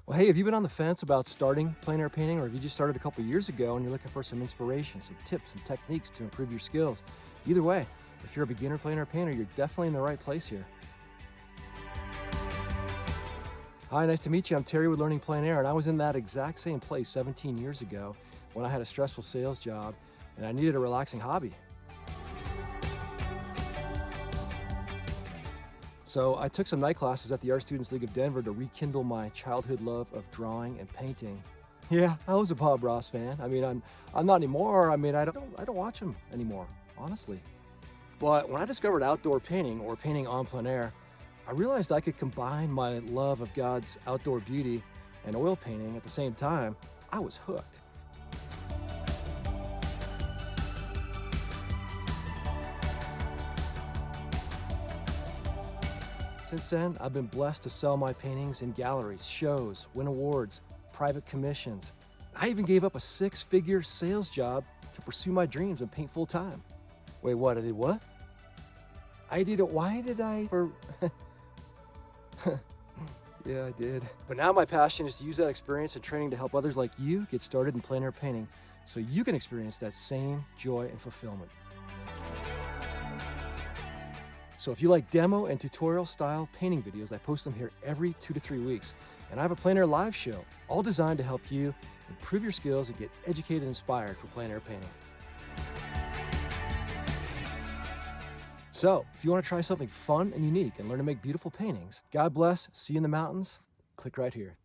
Well, hey, have you been on the fence about starting plein air painting, or have you just started a couple years ago and you're looking for some inspiration, some tips and techniques to improve your skills? Either way, if you're a beginner plein air painter, you're definitely in the right place here. Hi, nice to meet you. I'm Terry with Learning Plein Air, and I was in that exact same place 17 years ago when I had a stressful sales job and I needed a relaxing hobby. So I took some night classes at the Art Students League of Denver to rekindle my childhood love of drawing and painting. Yeah, I was a Bob Ross fan. I'm not anymore. I don't watch him anymore, honestly. But when I discovered outdoor painting, or painting en plein air, I realized I could combine my love of God's outdoor beauty and oil painting at the same time. I was hooked. Since then, I've been blessed to sell my paintings in galleries, shows, win awards, private commissions. I even gave up a six-figure sales job to pursue my dreams and paint full-time. Wait, what? I did what? I did it. Why did I? Yeah, I did. But now my passion is to use that experience and training to help others like you get started in plein air painting so you can experience that same joy and fulfillment. So if you like demo and tutorial style painting videos, I post them here every 2 to 3 weeks. And I have a plein air live show, all designed to help you improve your skills and get educated and inspired for plein air painting. So if you want to try something fun and unique and learn to make beautiful paintings, God bless, see you in the mountains, click right here.